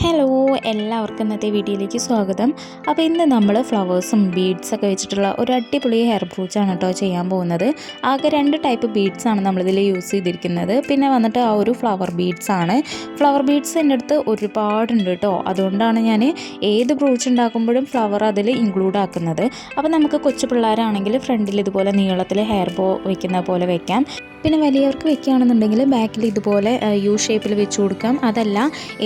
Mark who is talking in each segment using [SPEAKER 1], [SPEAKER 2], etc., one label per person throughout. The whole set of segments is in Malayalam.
[SPEAKER 1] ഹലോ, എല്ലാവർക്കും ഇന്നത്തെ വീഡിയോയിലേക്ക് സ്വാഗതം. അപ്പോൾ ഇന്ന് നമ്മൾ ഫ്ലവേഴ്സും ബീഡ്സൊക്കെ വെച്ചിട്ടുള്ള ഒരു അടിപൊളി ഹെയർ ബ്രൂച്ചാണ് കേട്ടോ ചെയ്യാൻ പോകുന്നത്. ആകെ 2 ടൈപ്പ് ബീഡ്സാണ് നമ്മളിതിൽ യൂസ് ചെയ്തിരിക്കുന്നത്. പിന്നെ വന്നിട്ട് ആ ഒരു ഫ്ലവർ ബീഡ്സാണ്. ഫ്ലവർ ബീഡ്സ് എൻ്റെ അടുത്ത് ഒരുപാടുണ്ട് കേട്ടോ. അതുകൊണ്ടാണ് ഞാൻ ഏത് ബ്രൂച്ച് ഉണ്ടാക്കുമ്പോഴും ഫ്ലവർ അതിൽ ഇൻക്ലൂഡ് ആക്കുന്നത്. അപ്പോൾ നമുക്ക് കൊച്ചു പിള്ളേരാണെങ്കിൽ ഫ്രണ്ടിൽ ഇതുപോലെ നീളത്തിൽ ഹെയർ ബോ വയ്ക്കുന്ന പോലെ വയ്ക്കാം. പിന്നെ വലിയവർക്ക് വെക്കുകയാണെന്നുണ്ടെങ്കിൽ ബാക്കിൽ ഇതുപോലെ യു ഷേപ്പിൽ വെച്ച് കൊടുക്കാം. അതല്ല,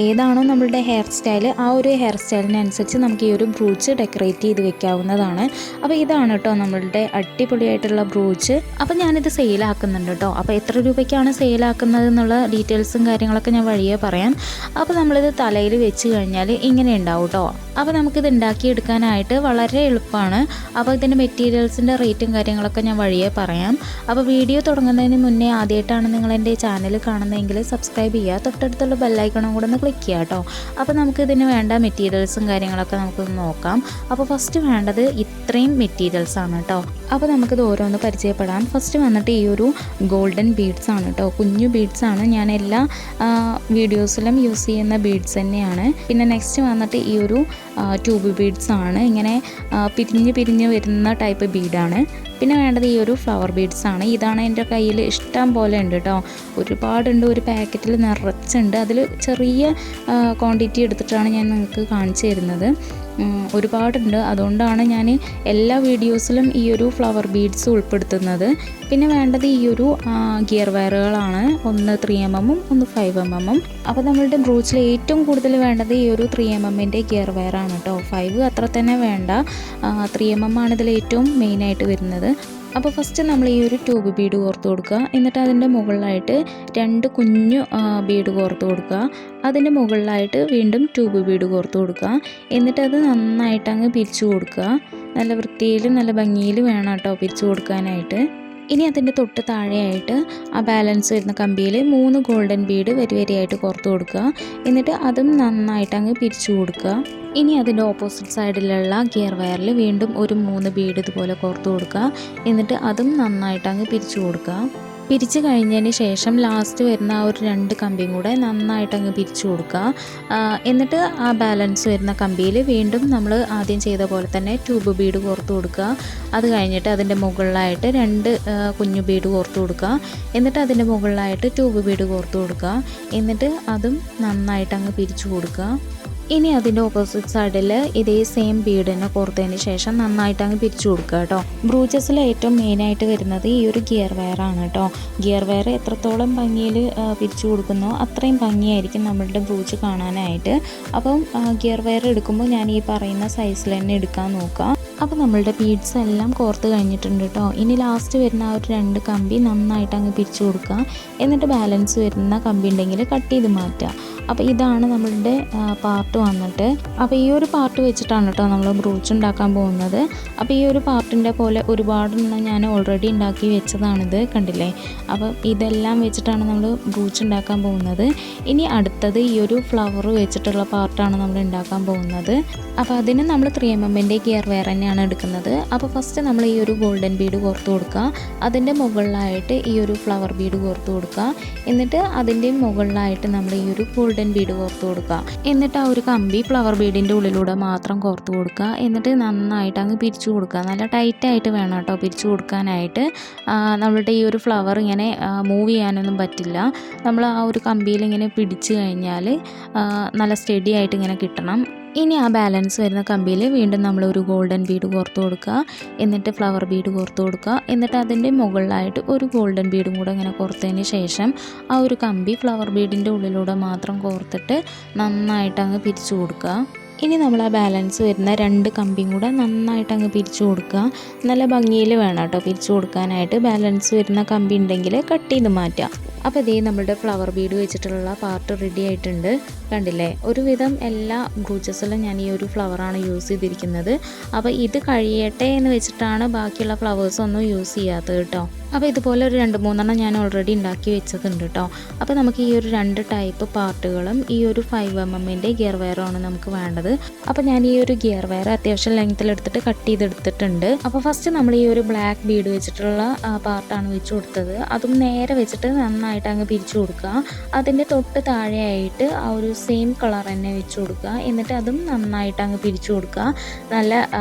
[SPEAKER 1] ഏതാണോ നമ്മളുടെ ഹെയർ സ്റ്റൈൽ ആ ഒരു ഹെയർ സ്റ്റൈലിനനുസരിച്ച് നമുക്ക് ഈ ഒരു ബ്രൂച്ച് ഡെക്കറേറ്റ് ചെയ്ത് വെക്കാവുന്നതാണ്. അപ്പോൾ ഇതാണ് കേട്ടോ നമ്മളുടെ അടിപൊളിയായിട്ടുള്ള ബ്രൂച്ച്. അപ്പോൾ ഞാനിത് സെയിലാക്കുന്നുണ്ട് കേട്ടോ. അപ്പോൾ എത്ര രൂപയ്ക്കാണ് സെയിലാക്കുന്നത് എന്നുള്ള ഡീറ്റെയിൽസും കാര്യങ്ങളൊക്കെ ഞാൻ വഴിയേ പറയാം. അപ്പോൾ നമ്മളിത് തലയിൽ വെച്ച് കഴിഞ്ഞാൽ ഇങ്ങനെ ഉണ്ടാവും കേട്ടോ. അപ്പോൾ നമുക്കിത് ഉണ്ടാക്കിയെടുക്കാനായിട്ട് വളരെ എളുപ്പമാണ്. അപ്പോൾ ഇതിൻ്റെ മെറ്റീരിയൽസിൻ്റെ റേറ്റും കാര്യങ്ങളൊക്കെ ഞാൻ വഴിയേ പറയാം. അപ്പോൾ വീഡിയോ തുടങ്ങുന്നതിന് മുന്നേ ആദ്യമായിട്ടാണ് നിങ്ങൾ എൻ്റെ ചാനൽ കാണുന്നതെങ്കിൽ സബ്സ്ക്രൈബ് ചെയ്യുക, തൊട്ടടുത്തുള്ള ബെല്ലൈക്കണും കൂടെ ഒന്ന് ക്ലിക്ക് ചെയ്യുക കേട്ടോ. അപ്പോൾ നമുക്ക് ഇതിന് വേണ്ട മെറ്റീരിയൽസും കാര്യങ്ങളൊക്കെ നമുക്കൊന്ന് നോക്കാം. അപ്പോൾ ഫസ്റ്റ് വേണ്ടത് ഇത്രയും മെറ്റീരിയൽസാണ് കേട്ടോ. അപ്പോൾ നമുക്കിത് ഓരോന്ന് പരിചയപ്പെടാം. ഫസ്റ്റ് വന്നിട്ട് ഈ ഒരു ഗോൾഡൻ ബീഡ്സ് ആണ് കേട്ടോ. കുഞ്ഞു ബീഡ്സ് ആണ്, ഞാൻ എല്ലാ വീഡിയോസിലും യൂസ് ചെയ്യുന്ന ബീഡ്സ് തന്നെയാണ്. പിന്നെ നെക്സ്റ്റ് വന്നിട്ട് ഈ ഒരു ട്യൂബ് ബീഡ്സ് ആണ്. ഇങ്ങനെ പിരിഞ്ഞ് വരുന്ന ടൈപ്പ് ബീഡാണ്. പിന്നെ വേണ്ടത് ഈ ഒരു ഫ്ലവർ ബീഡ്സ് ആണ്. ഇതാണ് എൻ്റെ കയ്യിൽ ഇഷ്ടം പോലെ ഉണ്ട് കേട്ടോ. ഒരുപാടുണ്ട്, ഒരു പാക്കറ്റിൽ നിറച്ചുണ്ട്. അതിൽ ചെറിയ ക്വാണ്ടിറ്റി എടുത്തിട്ടാണ് ഞാൻ നിങ്ങൾക്ക് കാണിച്ചു തരുന്നത്. ഒരുപാടുണ്ട്, അതുകൊണ്ടാണ് ഞാൻ എല്ലാ വീഡിയോസിലും ഈ ഒരു ഫ്ലവർ ബീഡ്സ് ഉൾപ്പെടുത്തുന്നത്. പിന്നെ വേണ്ടത് ഈ ഒരു ഗിയർ വയറുകളാണ്. ഒന്ന് 3mm ഒന്ന് 5mm. അപ്പോൾ നമ്മളുടെ ബ്രൂച്ചിൽ ഏറ്റവും കൂടുതൽ വേണ്ടത് ഈ ഒരു 3mmൻ്റെ ഗിയർ വയറാണ് കേട്ടോ. 5 അത്ര തന്നെ വേണ്ട, 3mm ആണ് ഇതിൽ ഏറ്റവും മെയിനായിട്ട് വരുന്നത്. അപ്പോൾ ഫസ്റ്റ് നമ്മൾ ഈ ഒരു ട്യൂബ് ബീഡ് കോർത്ത് കൊടുക്കുക. എന്നിട്ട് അതിൻ്റെ മുകളിലായിട്ട് 2 കുഞ്ഞു ബീഡ് കോർത്ത് കൊടുക്കുക. അതിൻ്റെ മുകളിലായിട്ട് വീണ്ടും ട്യൂബ് ബീഡ് കോർത്ത് കൊടുക്കുക. എന്നിട്ട് അത് നന്നായിട്ട് അങ്ങ് പിരിച്ചു കൊടുക്കുക. നല്ല വൃത്തിയിൽ നല്ല ഭംഗിയിൽ വേണം കേട്ടോ പിരിച്ചു കൊടുക്കാനായിട്ട്. ഇനി അതിൻ്റെ തൊട്ട് താഴെയായിട്ട് ആ ബാലൻസ് വരുന്ന കമ്പിയിൽ 3 ഗോൾഡൻ ബീഡ് വരിയായിട്ട് കോർത്ത് കൊടുക്കുക. എന്നിട്ട് അതും നന്നായിട്ട് അങ്ങ് പിരിച്ചു കൊടുക്കുക. ഇനി അതിൻ്റെ ഓപ്പോസിറ്റ് സൈഡിലുള്ള ഗിയർ വയറിൽ വീണ്ടും ഒരു 3 ബീഡ് ഇതുപോലെ കോർത്ത് കൊടുക്കുക. എന്നിട്ട് അതും നന്നായിട്ട് അങ്ങ് പിരിച്ചു കൊടുക്കുക. പിരിച്ച് കഴിഞ്ഞതിന് ശേഷം ലാസ്റ്റ് വരുന്ന ആ ഒരു 2 കമ്പിയും കൂടെ നന്നായിട്ട് അങ്ങ് പിരിച്ചു കൊടുക്കുക. എന്നിട്ട് ആ ബാലൻസ് വരുന്ന കമ്പിയിൽ വീണ്ടും നമ്മൾ ആദ്യം ചെയ്ത പോലെ തന്നെ ട്യൂബ് ബീഡ് കോർത്ത് കൊടുക്കുക. അത് കഴിഞ്ഞിട്ട് അതിൻ്റെ മുകളിലായിട്ട് 2 കുഞ്ഞു ബീഡ് കോർത്ത് കൊടുക്കുക. എന്നിട്ട് അതിൻ്റെ മുകളിലായിട്ട് ട്യൂബ് ബീഡ് കോർത്ത് കൊടുക്കുക. എന്നിട്ട് അതും നന്നായിട്ട് അങ്ങ് പിരിച്ചു കൊടുക്കുക. ഇനി അതിൻ്റെ ഓപ്പോസിറ്റ് സൈഡിൽ ഇതേ സെയിം ബീഡ് തന്നെ കോർത്തതിന് ശേഷം നന്നായിട്ട് അങ്ങ് പിരിച്ചു കൊടുക്കുക കേട്ടോ. ബ്രൂച്ചസിൽ ഏറ്റവും മെയിനായിട്ട് വരുന്നത് ഈ ഒരു ഗിയർ വയറാണ് കേട്ടോ. ഗിയർ വയർ എത്രത്തോളം ഭംഗിയിൽ പിരിച്ചു കൊടുക്കുന്നോ അത്രയും ഭംഗിയായിരിക്കും നമ്മളുടെ ബ്രൂച്ച് കാണാനായിട്ട്. അപ്പം ഗിയർ വയർ എടുക്കുമ്പോൾ ഞാൻ ഈ പറയുന്ന സൈസിൽ തന്നെ എടുക്കാൻ നോക്കുക. അപ്പോൾ നമ്മളുടെ ബീഡ്സ് എല്ലാം കോർത്ത് കഴിഞ്ഞിട്ടുണ്ട് കേട്ടോ. ഇനി ലാസ്റ്റ് വരുന്ന ആ ഒരു 2 കമ്പി നന്നായിട്ട് അങ്ങ് പിരിച്ചു കൊടുക്കുക. എന്നിട്ട് ബാലൻസ് വരുന്ന കമ്പി ഉണ്ടെങ്കിൽ കട്ട് ചെയ്ത് മാറ്റുക. അപ്പോൾ ഇതാണ് നമ്മളുടെ പാർട്ട് വന്നിട്ട്. അപ്പോൾ ഈ ഒരു പാർട്ട് വെച്ചിട്ടാണ് കേട്ടോ നമ്മൾ ബ്രൂച്ച് ഉണ്ടാക്കാൻ പോകുന്നത്. അപ്പോൾ ഈ ഒരു പാർട്ടിൻ്റെ പോലെ ഒരുപാടെണ്ണം ഞാൻ ഓൾറെഡി ഉണ്ടാക്കി വെച്ചതാണിത്, കണ്ടില്ലേ. അപ്പം ഇതെല്ലാം വെച്ചിട്ടാണ് നമ്മൾ ബ്രൂച്ച് ഉണ്ടാക്കാൻ പോകുന്നത്. ഇനി അടുത്തത് ഈ ഒരു ഫ്ലവർ വെച്ചിട്ടുള്ള പാർട്ടാണ് നമ്മൾ ഉണ്ടാക്കാൻ പോകുന്നത്. അപ്പോൾ അതിന് നമ്മൾ 3mmൻ്റെ ഗിയർ വയർ തന്നെയാണ് എടുക്കുന്നത്. അപ്പോൾ ഫസ്റ്റ് നമ്മൾ ഈ ഒരു ഗോൾഡൻ ബീഡ് കോർത്ത് കൊടുക്കുക. അതിൻ്റെ മുകളിലായിട്ട് ഈ ഒരു ഫ്ലവർ ബീഡ് കോർത്ത് കൊടുക്കുക. എന്നിട്ട് അതിൻ്റെ മുകളിലായിട്ട് നമ്മൾ ഈ ഒരു ഗോൾഡൻ ബീഡ് കോർത്ത് കൊടുക്കുക. എന്നിട്ട് ആ ഒരു കമ്പി ഫ്ലവർ ബീഡിൻ്റെ ഉള്ളിലൂടെ മാത്രം കോർത്ത് കൊടുക്കുക. എന്നിട്ട് നന്നായിട്ട് അങ്ങ് പിരിച്ചു കൊടുക്കുക. നല്ല ടൈറ്റായിട്ട് വേണം കേട്ടോ പിരിച്ചു കൊടുക്കാനായിട്ട്. നമ്മളുടെ ഈ ഒരു ഫ്ലവർ ഇങ്ങനെ മൂവ് ചെയ്യാനൊന്നും പറ്റില്ല. നമ്മൾ ആ ഒരു കമ്പിയിൽ ഇങ്ങനെ പിടിച്ചു കഴിഞ്ഞാൽ നല്ല സ്റ്റഡി ആയിട്ട് ഇങ്ങനെ കിട്ടണം. ഇനി ആ ബാലൻസ് വരുന്ന കമ്പിയിൽ വീണ്ടും നമ്മൾ ഒരു ഗോൾഡൻ ബീഡ് കോർത്ത് കൊടുക്കുക. എന്നിട്ട് ഫ്ലവർ ബീഡ് കോർത്ത് കൊടുക്കുക. എന്നിട്ട് അതിൻ്റെ മുകളിലായിട്ട് ഒരു ഗോൾഡൻ ബീഡും കൂടെ ഇങ്ങനെ കോർത്തതിന് ശേഷം ആ ഒരു കമ്പി ഫ്ലവർ ബീഡിൻ്റെ ഉള്ളിലൂടെ മാത്രം കോർത്തിട്ട് നന്നായിട്ട് അങ്ങ് പിരിച്ചു കൊടുക്കുക. ഇനി നമ്മൾ ആ ബാലൻസ് വരുന്ന 2 കമ്പിയും കൂടെ നന്നായിട്ട് അങ്ങ് പിരിച്ചു കൊടുക്കുക. നല്ല ഭംഗിയിൽ വേണം കേട്ടോ പിരിച്ചു കൊടുക്കാനായിട്ട്. ബാലൻസ് വരുന്ന കമ്പി ഉണ്ടെങ്കിൽ കട്ട് ചെയ്ത് മാറ്റാം. അപ്പോൾ ഇതേ നമ്മുടെ ഫ്ലവർ ബീഡ് വെച്ചിട്ടുള്ള പാർട്ട് റെഡി ആയിട്ടുണ്ട്, കണ്ടില്ലേ. ഒരുവിധം എല്ലാ ബ്രൂച്ചസിലും ഞാൻ ഈ ഒരു ഫ്ലവറാണ് യൂസ് ചെയ്തിരിക്കുന്നത്. അപ്പോൾ ഇത് കഴിയട്ടെ എന്ന് വെച്ചിട്ടാണ് ബാക്കിയുള്ള ഫ്ലവേഴ്സൊന്നും യൂസ് ചെയ്യാത്തത് കേട്ടോ. അപ്പോൾ ഇതുപോലെ ഒരു 2-3 ഞാൻ ഓൾറെഡി ഉണ്ടാക്കി വെച്ചതുണ്ട് കേട്ടോ. അപ്പോൾ നമുക്ക് ഈ ഒരു 2 ടൈപ്പ് പാർട്ടുകളും ഈ ഒരു 5mm ഗിയർ വയറുമാണ് നമുക്ക് വേണ്ടത്. അപ്പോൾ ഞാൻ ഈ ഒരു ഗിയർ വയർ അത്യാവശ്യം ലെങ്ത്തിലെടുത്തിട്ട് കട്ട് ചെയ്തെടുത്തിട്ടുണ്ട്. അപ്പോൾ ഫസ്റ്റ് നമ്മൾ ഈ ഒരു ബ്ലാക്ക് ബീഡ് വെച്ചിട്ടുള്ള പാർട്ടാണ് വെച്ച് കൊടുത്തത്. അതും നേരെ വെച്ചിട്ട് നന്നായിട്ട് അങ്ങ് പിരിച്ചു കൊടുക്കുക. അതിൻ്റെ തൊട്ട് താഴെയായിട്ട് ആ ഒരു സെയിം കളർ തന്നെ വെച്ച് കൊടുക്കുക. എന്നിട്ട് അതും നന്നായിട്ട് അങ്ങ് പിരിച്ചു കൊടുക്കുക. നല്ല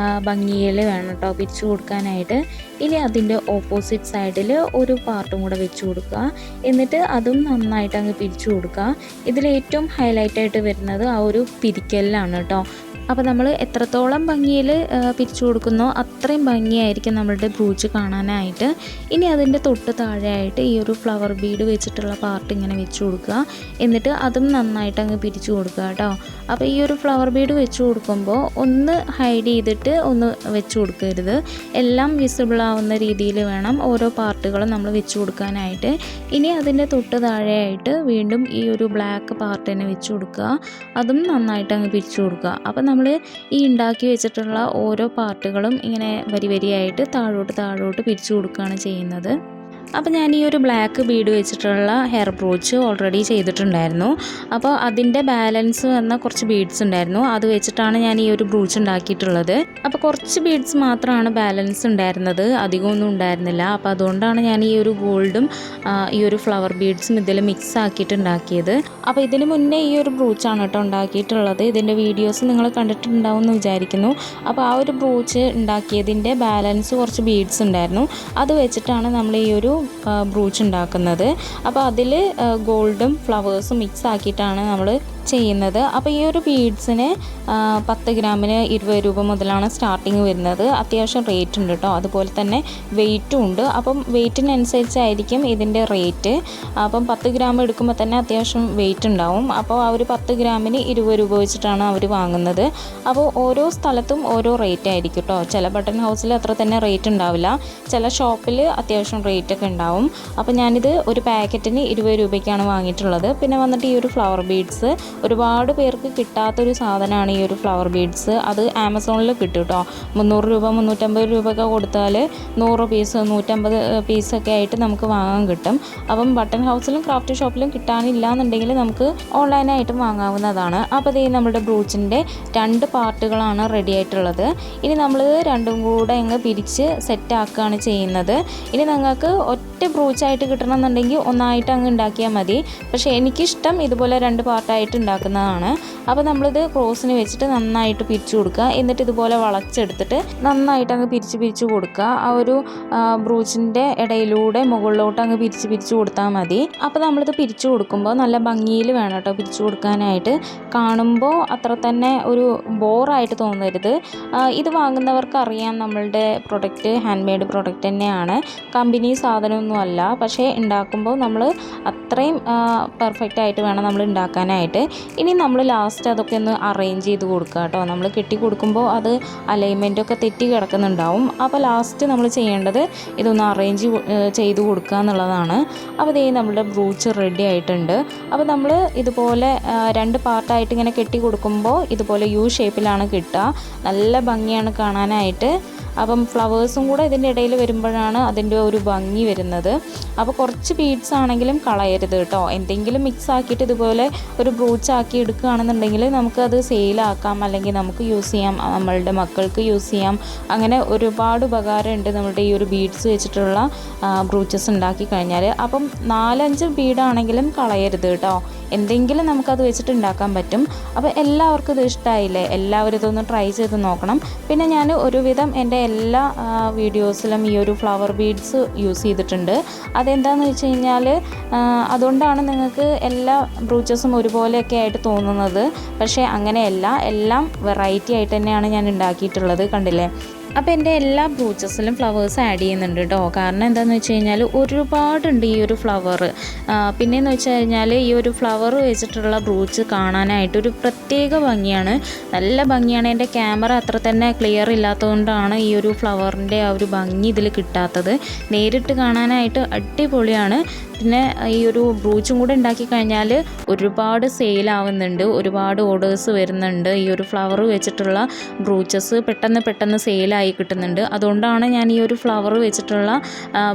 [SPEAKER 1] ഭംഗിയിൽ വേണം കേട്ടോ പിരിച്ചു കൊടുക്കാനായിട്ട്. ഇനി അതിൻ്റെ ഓപ്പോസിറ്റ് സൈഡിൽ ഒരു പാർട്ടും കൂടെ വെച്ച് കൊടുക്കുക. എന്നിട്ട് അതും നന്നായിട്ട് അങ്ങ് പിരിച്ചു കൊടുക്കുക. ഇതിൽ ഏറ്റവും ഹൈലൈറ്റായിട്ട് വരുന്നത് ആ ഒരു പിരിക്കലിലാണ് കേട്ടോ. അപ്പോൾ നമ്മൾ എത്രത്തോളം ഭംഗിയിൽ പിരിച്ചു കൊടുക്കുന്നോ അത്രയും ഭംഗിയായിരിക്കും നമ്മളുടെ ബ്രൂച്ച് കാണാനായിട്ട്. ഇനി അതിൻ്റെ തൊട്ട് താഴെയായിട്ട് ഈ ഒരു ഫ്ലവർ ബീഡ് വെച്ചിട്ടുള്ള പാർട്ട് ഇങ്ങനെ വെച്ച് കൊടുക്കുക. എന്നിട്ട് അതും നന്നായിട്ട് അങ്ങ് പിരിച്ചു കൊടുക്കുക കേട്ടോ. അപ്പോൾ ഈ ഒരു ഫ്ലവർ ബീഡ് വെച്ച് കൊടുക്കുമ്പോൾ ഒന്ന് ഹൈഡ് ചെയ്തിട്ട് ഒന്ന് വെച്ച് കൊടുക്കരുത്. എല്ലാം വിസിബിൾ ആവുന്ന രീതിയിൽ വേണം ഓരോ പാർട്ടുകളും നമ്മൾ വെച്ച് കൊടുക്കാനായിട്ട്. ഇനി അതിൻ്റെ തൊട്ട് താഴെയായിട്ട് വീണ്ടും ഈ ഒരു ബ്ലാക്ക് പാർട്ട് തന്നെ വെച്ച് കൊടുക്കുക. അതും നന്നായിട്ട് അങ്ങ് പിരിച്ചു കൊടുക്കുക. അപ്പോൾ നമ്മൾ ഈ ഉണ്ടാക്കി വെച്ചിട്ടുള്ള ഓരോ പാർട്ടുകളും ഇങ്ങനെ വരി വരിയായിട്ട് താഴോട്ട് പിരിച്ചു കൊടുക്കുകയാണ് ചെയ്യുന്നത്. അപ്പോൾ ഞാൻ ഈ ഒരു ബ്ലാക്ക് ബീഡ് വെച്ചിട്ടുള്ള ഹെയർ ബ്രോച്ച് ഓൾറെഡി ചെയ്തിട്ടുണ്ടായിരുന്നു. അപ്പോൾ അതിൻ്റെ ബാലൻസ് വന്ന കുറച്ച് ബീഡ്സ് ഉണ്ടായിരുന്നു. അത് വെച്ചിട്ടാണ് ഞാൻ ഈ ഒരു ബ്രൂച്ച് ഉണ്ടാക്കിയിട്ടുള്ളത്. അപ്പോൾ കുറച്ച് ബീഡ്സ് മാത്രമാണ് ബാലൻസ് ഉണ്ടായിരുന്നത്, അധികമൊന്നും ഉണ്ടായിരുന്നില്ല. അപ്പോൾ അതുകൊണ്ടാണ് ഞാൻ ഈ ഒരു ഗോൾഡും ഈ ഒരു ഫ്ലവർ ബീഡ്സും ഇതിൽ മിക്സ് ആക്കിയിട്ട് ഉണ്ടാക്കിയത്. അപ്പോൾ ഇതിന് മുന്നേ ഈ ഒരു ബ്രൂച്ചാണ് കേട്ടോ ഉണ്ടാക്കിയിട്ടുള്ളത്. ഇതിൻ്റെ വീഡിയോസ് നിങ്ങൾ കണ്ടിട്ടുണ്ടാവും എന്ന് വിചാരിക്കുന്നു. അപ്പോൾ ആ ഒരു ബ്രൂച്ച് ഉണ്ടാക്കിയതിൻ്റെ ബാലൻസ് കുറച്ച് ബീഡ്സ് ഉണ്ടായിരുന്നു. അത് വെച്ചിട്ടാണ് നമ്മൾ ഈ ഒരു ബ്രൂച്ച് ഉണ്ടാക്കുന്നത്. അപ്പോൾ അതിൽ ഗോൾഡും ഫ്ലവേഴ്സും മിക്സ് ആക്കിയിട്ടാണ് നമ്മൾ ചെയ്യുന്നത്. അപ്പോൾ ഈ ഒരു ബീഡ്സിന് 10 ഗ്രാമിന് 20 രൂപ മുതലാണ് സ്റ്റാർട്ടിങ് വരുന്നത്. അത്യാവശ്യം റേറ്റ് ഉണ്ട് കേട്ടോ. അതുപോലെ തന്നെ വെയിറ്റും ഉണ്ട്. അപ്പം വെയിറ്റിനനുസരിച്ചായിരിക്കും ഇതിൻ്റെ റേറ്റ്. അപ്പം 10 ഗ്രാം എടുക്കുമ്പോൾ തന്നെ അത്യാവശ്യം വെയിറ്റ് ഉണ്ടാവും. അപ്പോൾ ആ ഒരു 10 ഗ്രാമിന് 20 രൂപ വെച്ചിട്ടാണ് അവർ വാങ്ങുന്നത്. അപ്പോൾ ഓരോ സ്ഥലത്തും ഓരോ റേറ്റ് ആയിരിക്കും കേട്ടോ. ചില ബട്ടൺ ഹൗസിൽ അത്ര തന്നെ റേറ്റ് ഉണ്ടാവില്ല, ചില ഷോപ്പിൽ അത്യാവശ്യം റേറ്റൊക്കെ ഉണ്ടാവും. അപ്പോൾ ഞാനിത് ഒരു പാക്കറ്റിന് 20 രൂപയ്ക്കാണ് വാങ്ങിയിട്ടുള്ളത്. പിന്നെ വന്നിട്ട് ഈ ഒരു ഫ്ലവർ ബീഡ്സ് ഒരുപാട് പേർക്ക് കിട്ടാത്തൊരു സാധനമാണ് ഈ ഒരു ഫ്ലവർ ബീഡ്സ്. അത് ആമസോണിൽ കിട്ടും കേട്ടോ. 300 രൂപ 350 രൂപയൊക്കെ കൊടുത്താൽ 100 പീസ് 150 പീസൊക്കെ ആയിട്ട് നമുക്ക് വാങ്ങാൻ കിട്ടും. അപ്പം ബട്ടൺ ഹൗസിലും ക്രാഫ്റ്റ് ഷോപ്പിലും കിട്ടാനില്ല എന്നുണ്ടെങ്കിൽ നമുക്ക് ഓൺലൈനായിട്ടും വാങ്ങാവുന്നതാണ്. അപ്പോൾ ഇത് നമ്മുടെ ബ്രൂച്ചിൻ്റെ 2 പാർട്ടുകളാണ് റെഡി ആയിട്ടുള്ളത്. ഇനി നമ്മളിത് രണ്ടും കൂടെ അങ്ങ് പിരിച്ച് സെറ്റാക്കുകയാണ് ചെയ്യുന്നത്. ഇനി നിങ്ങൾക്ക് ഒറ്റ ബ്രൂച്ചായിട്ട് കിട്ടണമെന്നുണ്ടെങ്കിൽ ഒന്നായിട്ട് അങ്ങ് ഉണ്ടാക്കിയാൽ മതി. പക്ഷേ എനിക്കിഷ്ടം ഇതുപോലെ 2 പാർട്ടായിട്ട് ഉണ്ടാക്കുന്നതാണ്. അപ്പോൾ നമ്മളിത് ക്രോസിന് വെച്ചിട്ട് നന്നായിട്ട് പിരിച്ചു കൊടുക്കുക. എന്നിട്ട് ഇതുപോലെ വളച്ചെടുത്തിട്ട് നന്നായിട്ട് അങ്ങ് പിരിച്ച് കൊടുക്കുക. ആ ഒരു ബ്രൂച്ചിൻ്റെ ഇടയിലൂടെ മുകളിലോട്ട് അങ്ങ് പിരിച്ച് കൊടുത്താൽ മതി. അപ്പോൾ നമ്മളിത് പിരിച്ചു കൊടുക്കുമ്പോൾ നല്ല ഭംഗിയിൽ വേണം കേട്ടോ പിരിച്ചു കൊടുക്കാനായിട്ട്. കാണുമ്പോൾ അത്ര തന്നെ ഒരു ബോറായിട്ട് തോന്നരുത്. ഇത് വാങ്ങുന്നവർക്ക് അറിയാം നമ്മളുടെ പ്രൊഡക്റ്റ് ഹാൻഡ് മെയ്ഡ് പ്രൊഡക്റ്റ് തന്നെയാണ്, കമ്പനി സാധനമൊന്നും അല്ല. പക്ഷേ ഉണ്ടാക്കുമ്പോൾ നമ്മൾ അത്രയും പെർഫെക്റ്റ് ആയിട്ട് വേണം നമ്മൾ ഉണ്ടാക്കാനായിട്ട്. ഇനി നമ്മൾ ലാസ്റ്റ് അതൊക്കെ ഒന്ന് അറേഞ്ച് ചെയ്ത് കൊടുക്കുക കേട്ടോ. നമ്മൾ കെട്ടി കൊടുക്കുമ്പോൾ അത് അലൈൻമെൻറ്റൊക്കെ തെറ്റി കിടക്കുന്നുണ്ടാവും. അപ്പോൾ ലാസ്റ്റ് നമ്മൾ ചെയ്യേണ്ടത് ഇതൊന്ന് അറേഞ്ച് ചെയ്ത് കൊടുക്കുക എന്നുള്ളതാണ്. അപ്പോൾ ഇതേ നമ്മുടെ ബ്രൂച്ച് റെഡി ആയിട്ടുണ്ട്. അപ്പോൾ നമ്മൾ ഇതുപോലെ 2 പാർട്ടായിട്ട് ഇങ്ങനെ കെട്ടി കൊടുക്കുമ്പോൾ ഇതുപോലെ യു ഷേപ്പിലാണ് കിട്ടുക. നല്ല ഭംഗിയാണ് കാണാനായിട്ട്. അപ്പം ഫ്ലവേഴ്സും കൂടെ ഇതിൻ്റെ ഇടയിൽ വരുമ്പോഴാണ് അതിൻ്റെ ഒരു ഭംഗി വരുന്നത്. അപ്പോൾ കുറച്ച് ബീഡ്സ് ആണെങ്കിലും കളയരുത് കേട്ടോ. എന്തെങ്കിലും മിക്സ് ആക്കിയിട്ട് ഇതുപോലെ ഒരു ബ്രൂച്ച് ആക്കി എടുക്കുകയാണെന്നുണ്ടെങ്കിൽ നമുക്കത് സെയിലാക്കാം, അല്ലെങ്കിൽ നമുക്ക് യൂസ് ചെയ്യാം, നമ്മളുടെ മക്കൾക്ക് യൂസ് ചെയ്യാം. അങ്ങനെ ഒരുപാട് ഉപകാരമുണ്ട് നമ്മളുടെ ഈ ഒരു ബീഡ്സ് വെച്ചിട്ടുള്ള ബ്രൂച്ചസ് ഉണ്ടാക്കി കഴിഞ്ഞാൽ. അപ്പം 4-5 ബീഡാണെങ്കിലും കളയരുത് കേട്ടോ. എന്തെങ്കിലും നമുക്കത് വെച്ചിട്ട് ഉണ്ടാക്കാൻ പറ്റും. അപ്പോൾ എല്ലാവർക്കും ഇത് ഇഷ്ടമായില്ലേ? എല്ലാവരും ഇതൊന്ന് ട്രൈ ചെയ്ത് നോക്കണം. പിന്നെ ഞാൻ ഒരുവിധം എൻ്റെ എല്ലാ വീഡിയോസിലും ഈ ഒരു ഫ്ലവർ ബീഡ്സ് യൂസ് ചെയ്തിട്ടുണ്ട്. അതെന്താണെന്ന് വെച്ച് കഴിഞ്ഞാൽ അതുകൊണ്ടാണ് നിങ്ങൾക്ക് എല്ലാ ബ്രൂച്ചസും ഒരുപോലെയൊക്കെ ആയിട്ട് തോന്നുന്നത്. പക്ഷേ അങ്ങനെയല്ല, എല്ലാം വെറൈറ്റി ആയിട്ട് തന്നെയാണ് ഞാൻ ഉണ്ടാക്കിയിട്ടുള്ളത്. കണ്ടില്ലേ? അപ്പോൾ എൻ്റെ എല്ലാ ബ്രൂച്ചസിലും ഫ്ലവേഴ്സ് ആഡ് ചെയ്യുന്നുണ്ട് കേട്ടോ. കാരണം എന്താണെന്ന് വെച്ച് കഴിഞ്ഞാൽ ഒരുപാടുണ്ട് ഈ ഒരു ഫ്ലവർ. പിന്നെയെന്ന് വെച്ച് കഴിഞ്ഞാൽ ഈ ഒരു ഫ്ലവർ വെച്ചിട്ടുള്ള ബ്രൂച്ച് കാണാനായിട്ടൊരു പ്രത്യേക ഭംഗിയാണ്, നല്ല ഭംഗിയാണ്. എൻ്റെ ക്യാമറ അത്ര തന്നെ ക്ലിയർ ഇല്ലാത്തതുകൊണ്ടാണ് ഈ ഒരു ഫ്ലവറിൻ്റെ ആ ഒരു ഭംഗി ഇതിൽ കിട്ടാത്തത്. നേരിട്ട് കാണാനായിട്ട് അടിപൊളിയാണ്. പിന്നെ ഈ ഒരു ബ്രൂച്ചും കൂടെ ഉണ്ടാക്കി കഴിഞ്ഞാൽ ഒരുപാട് സെയിലാവുന്നുണ്ട്, ഒരുപാട് ഓർഡേഴ്സ് വരുന്നുണ്ട്. ഈ ഒരു ഫ്ലവർ വെച്ചിട്ടുള്ള ബ്രൂച്ചസ് പെട്ടെന്ന് സെയിലായി കിട്ടുന്നുണ്ട്. അതുകൊണ്ടാണ് ഞാൻ ഈ ഒരു ഫ്ലവർ വെച്ചിട്ടുള്ള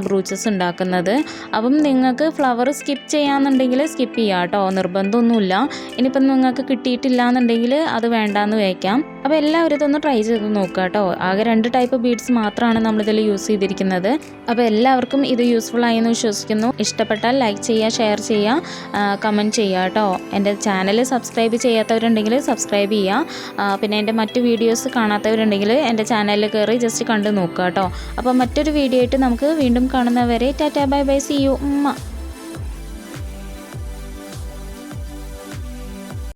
[SPEAKER 1] ബ്രൂച്ചസ് ഉണ്ടാക്കുന്നത്. അപ്പം നിങ്ങൾക്ക് ഫ്ലവർ സ്കിപ്പ് ചെയ്യാമെന്നുണ്ടെങ്കിൽ സ്കിപ്പ് ചെയ്യാം കേട്ടോ, നിർബന്ധമൊന്നുമില്ല. ഇനിയിപ്പം നിങ്ങൾക്ക് കിട്ടിയിട്ടില്ല എന്നുണ്ടെങ്കിൽ അത് വേണ്ടാന്ന് വയ്ക്കാം. അപ്പോൾ എല്ലാവരും ഇതൊന്ന് ട്രൈ ചെയ്ത് നോക്കുക കേട്ടോ. ആകെ 2 ടൈപ്പ് ബീഡ്സ് മാത്രമാണ് നമ്മളിതിൽ യൂസ് ചെയ്തിരിക്കുന്നത്. അപ്പോൾ എല്ലാവർക്കും ഇത് യൂസ്ഫുൾ ആയി എന്ന് വിശ്വസിക്കുന്നു. ഇഷ്ടപ്പെട്ടാൽ ലൈക്ക് ചെയ്യുക, ഷെയർ ചെയ്യുക, കമൻറ്റ് ചെയ്യുക കേട്ടോ. എൻ്റെ ചാനൽ സബ്സ്ക്രൈബ് ചെയ്യാത്തവരുണ്ടെങ്കിൽ സബ്സ്ക്രൈബ് ചെയ്യുക. പിന്നെ എൻ്റെ മറ്റു വീഡിയോസ് കാണാത്തവരുണ്ടെങ്കിൽ എൻ്റെ ചാനലിൽ കയറി ജസ്റ്റ് കണ്ട് നോക്കുക കേട്ടോ. അപ്പോൾ മറ്റൊരു വീഡിയോ ആയിട്ട് നമുക്ക് വീണ്ടും കാണുന്നവരെ tata bye bye, see U.